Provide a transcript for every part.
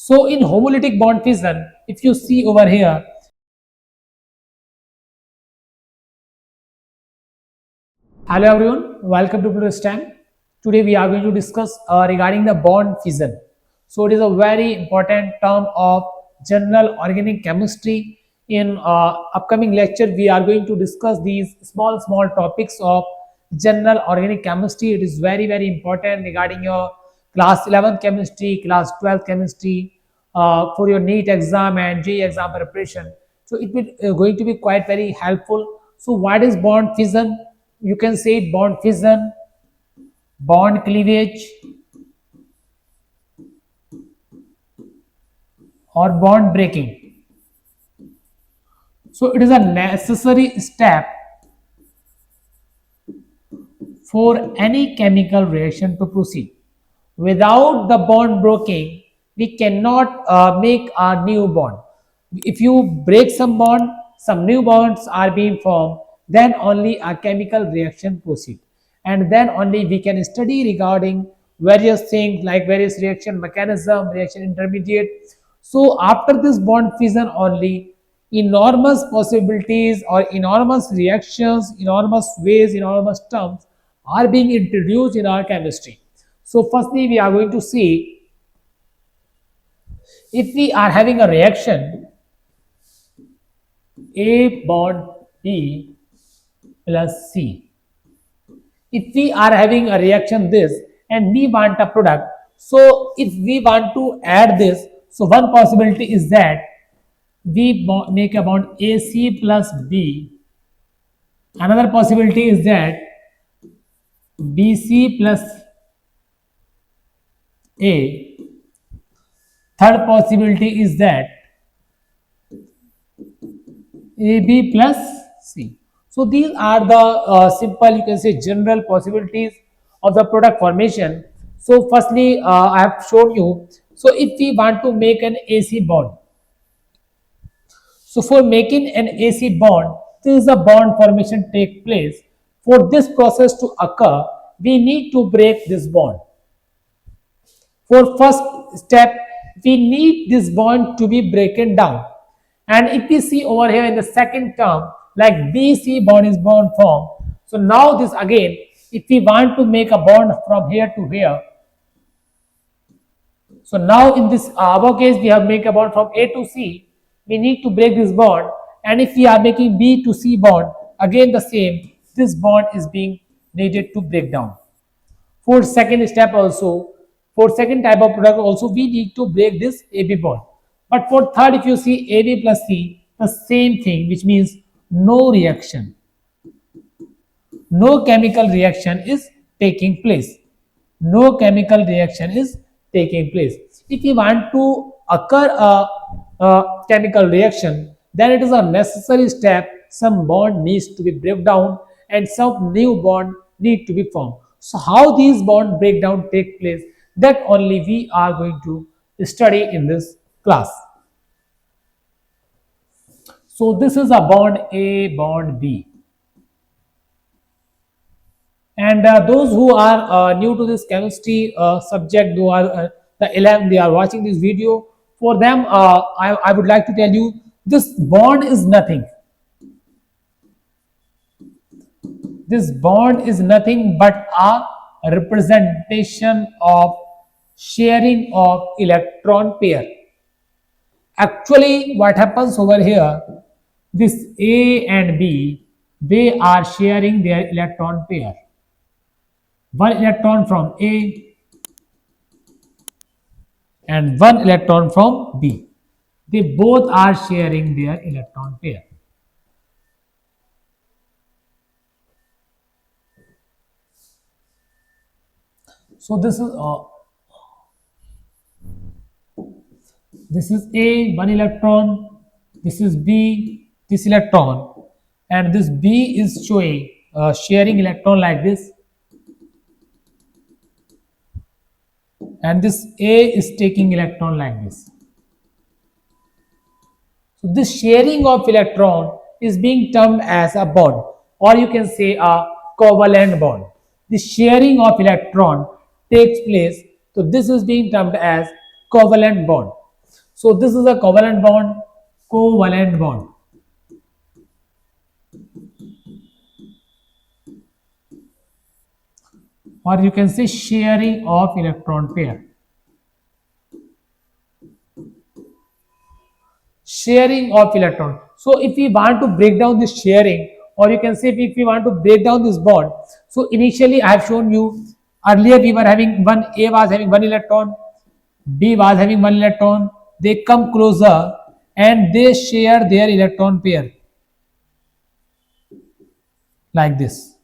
So in homolytic bond fission, if you see over here, hello everyone, welcome to PLUTUS STEM. Today we are going to discuss regarding the bond fission. So it is a very important term of general organic chemistry. In upcoming lecture, we are going to discuss these small topics of general organic chemistry. It is very important regarding your class 11th chemistry, class 12th chemistry, for your NEET exam and JEE exam preparation. So it will going to be quite very helpful. So what is bond fission? You can say bond fission, bond cleavage, or bond breaking. So it is a necessary step for any chemical reaction to proceed. Without the bond breaking, we cannot make a new bond. If you break some bond, some new bonds are being formed, then only a chemical reaction proceed. And then only we can study regarding various things like various reaction mechanism, reaction intermediate. So after this bond fission only, enormous possibilities or enormous reactions, enormous ways, enormous terms are being introduced in our chemistry. So firstly, we are going to see if we are having a reaction A bond B plus C. If we are having a reaction this and we want a product, so if we want to add this, so one possibility is that we make a bond AC plus B. Another possibility is that BC plus A. Third possibility is that AB plus C. So these are the simple, you can say, general possibilities of the product formation. So firstly, I have shown you. So if we want to make an AC bond, so for making an AC bond, there is a bond formation take place. For this process to occur, we need to break this bond. For first step, we need this bond to be broken down. And if we see over here in the second term, like BC bond is bond formed. So now this again, if we want to make a bond from here to here, so now in this our case we have make a bond from A to C, we need to break this bond. And if we are making B to C bond, again the same, this bond is being needed to break down. For second step also, for second type of product also, we need to break this AB bond. But for third, if you see AB plus C, the same thing, which means no reaction. No chemical reaction is taking place. No chemical reaction is taking place. If we want to occur a chemical reaction, then it is a necessary step. Some bond needs to be break down and some new bond need to be formed. So how these bond breakdown take place, that only we are going to study in this class. So this is a bond A, bond B. And those who are new to this chemistry subject, who are the 11, they are watching this video. For them, I would like to tell you, this bond is nothing. This bond is nothing but a representation of sharing of electron pair. Actually, what happens over here, this A and B, they are sharing their electron pair. One electron from A and one electron from B. They both are sharing their electron pair. So this is A, one electron, this is B, this electron, and this B is showing sharing electron like this, and this A is taking electron like this. So this sharing of electron is being termed as a bond, or you can say a covalent bond. The sharing of electron takes place, so this is being termed as covalent bond. So this is a covalent bond, covalent bond, or you can say sharing of electron pair. Sharing of electron. So if we want to break down this sharing, or you can say if we want to break down this bond, so initially I have shown you earlier we were having one A was having one electron, B was having one electron, they come closer and they share their electron pair like this,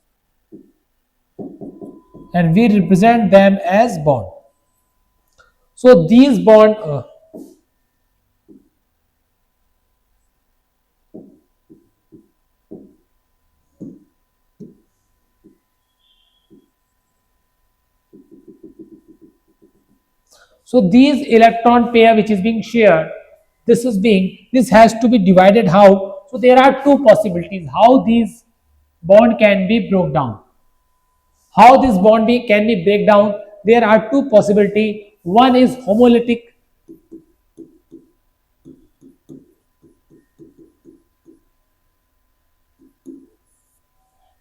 and we represent them as bond. So these bond so these electron pair which is being shared, this has to be divided how? So there are two possibilities how these bond can be broke down. How this bond can be break down? There are two possibility. One is homolytic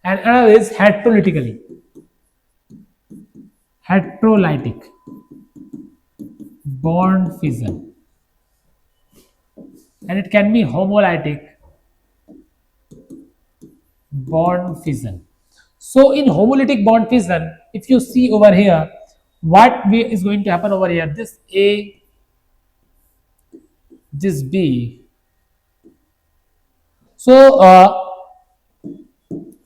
and another is heterolytically. Heterolytic bond fission, and it can be homolytic bond fission. So in homolytic bond fission, if you see over here, what is going to happen over here? This A, this B. So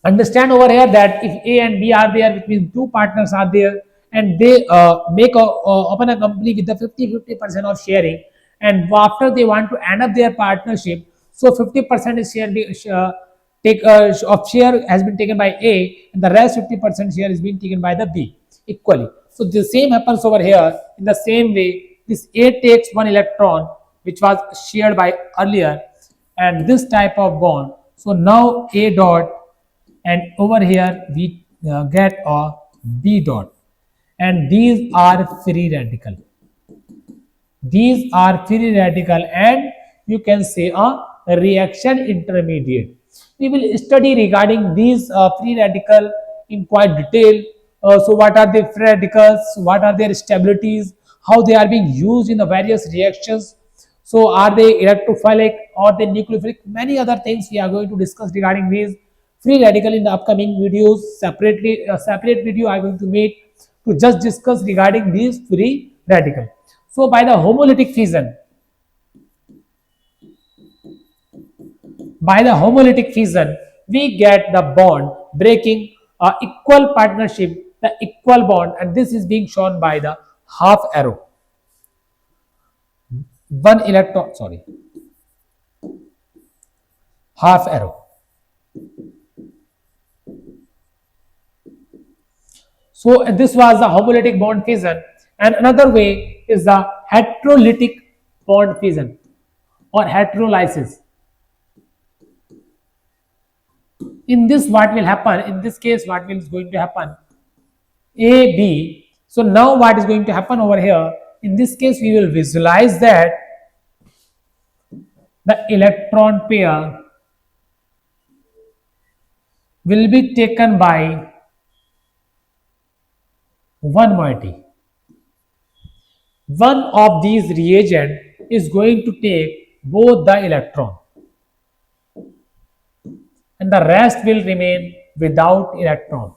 understand over here that if A and B are there, which means two partners are there, and they open a company with the 50% of sharing, and after they want to end up their partnership, so 50% is of share has been taken by A, and the rest 50% share is being taken by the B equally. So the same happens over here. In the same way, this A takes one electron which was shared by earlier, and this type of bond. So now A dot, and over here we get a B dot, and these are free radical. These are free radical, and you can say a reaction intermediate. We will study regarding these free radical in quite detail. So what are the free radicals, what are their stabilities, how they are being used in the various reactions. So are they electrophilic or they nucleophilic? Many other things we are going to discuss regarding these free radical in the upcoming videos. Separately, a separate video I am going to make to just discuss regarding these free radical. So by the homolytic fission, we get the bond breaking a equal partnership, the equal bond, and this is being shown by the half arrow. One electron, sorry, half arrow. So this was the homolytic bond fission, and another way is the heterolytic bond fission or heterolysis. In this, what will happen? In this case, what is going to happen? A, B. So now what is going to happen over here? In this case, we will visualize that the electron pair will be taken by one moiety. One of these reagent is going to take both the electron, and the rest will remain without electron.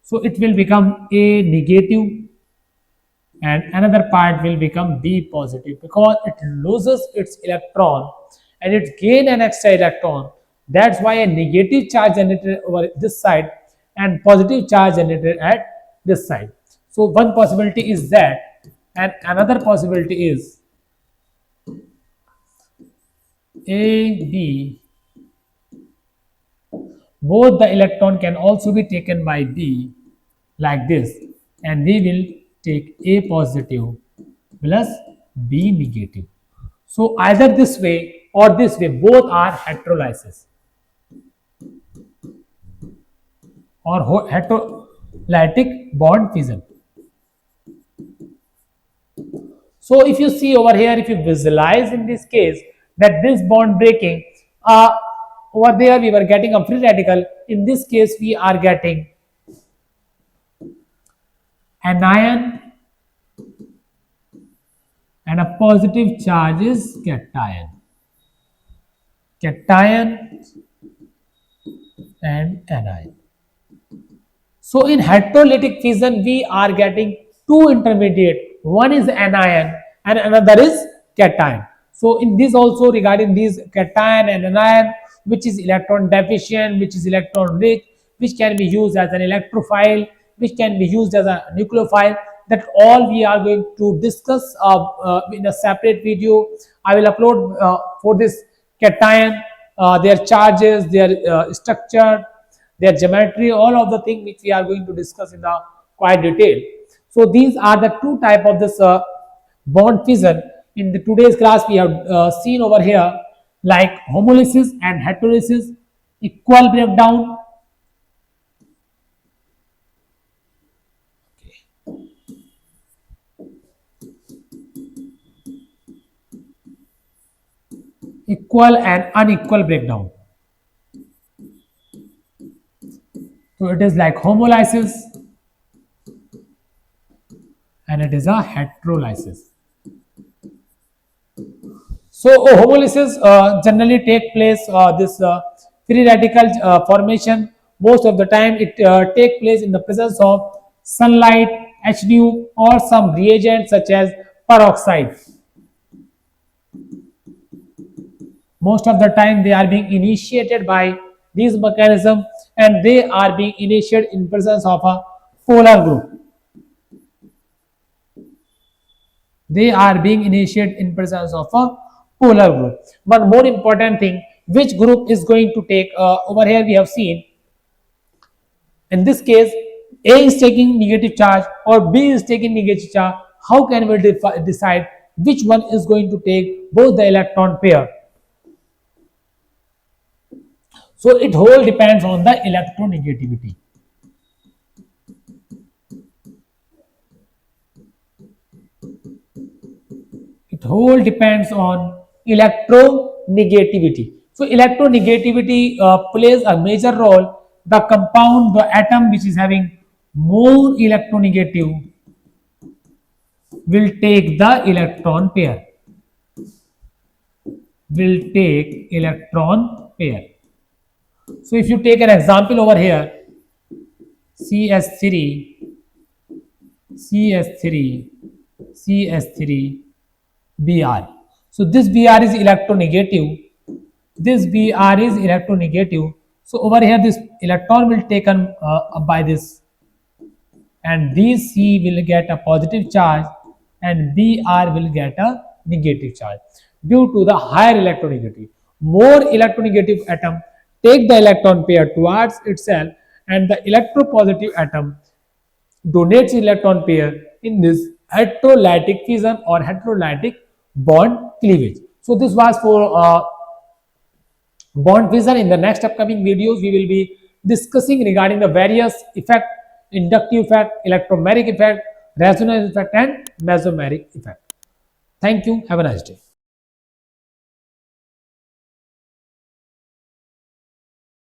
So it will become A negative, and another part will become B positive because it loses its electron and it gain an extra electron. That's why a negative charge generated over this side and positive charge generated at this side. So one possibility is that, and another possibility is A, B, both the electron can also be taken by B like this, and we will take A positive plus B negative. So either this way or this way, both are heterolysis or heterolytic bond fission. So if you see over here, if you visualize in this case that this bond breaking, over there we were getting a free radical. In this case, we are getting anion and a positive charge is cation. Cation and anion. So in heterolytic fission, we are getting two intermediate. One is anion and another is cation. So in this also regarding these cation and anion, which is electron deficient, which is electron rich, which can be used as an electrophile, which can be used as a nucleophile. That all we are going to discuss in a separate video. I will upload for this cation, their charges, their structure, their geometry, all of the things which we are going to discuss in the quite detail. So these are the two type of this bond fission. In the today's class, we have seen over here like homolysis and heterolysis, equal breakdown, equal and unequal breakdown. So it is like homolysis and it is a heterolysis. So homolysis generally take place this free radical formation. Most of the time it take place in the presence of sunlight, HNU or some reagent such as peroxide. Most of the time they are being initiated by these mechanism and they are being initiated in presence of a polar group. They are being initiated in presence of a polar group. One more important thing, which group is going to take, over here we have seen, in this case, A is taking negative charge or B is taking negative charge. How can we decide which one is going to take both the electron pair? So it whole depends on the electronegativity. It whole depends on electronegativity. So electronegativity plays a major role. The compound, the atom which is having more electronegative will take the electron pair. Will take electron pair. So if you take an example over here, CS3, CS3, CS3, Br. So this Br is electronegative. This Br is electronegative. So over here this electron will taken by this and this C will get a positive charge and Br will get a negative charge due to the higher electronegativity. More electronegative atom take the electron pair towards itself and the electropositive atom donates electron pair in this heterolytic fission or heterolytic bond cleavage. So this was for bond fission. In the next upcoming videos, we will be discussing regarding the various effect, inductive effect, electromeric effect, resonance effect and mesomeric effect. Thank you. Have a nice day.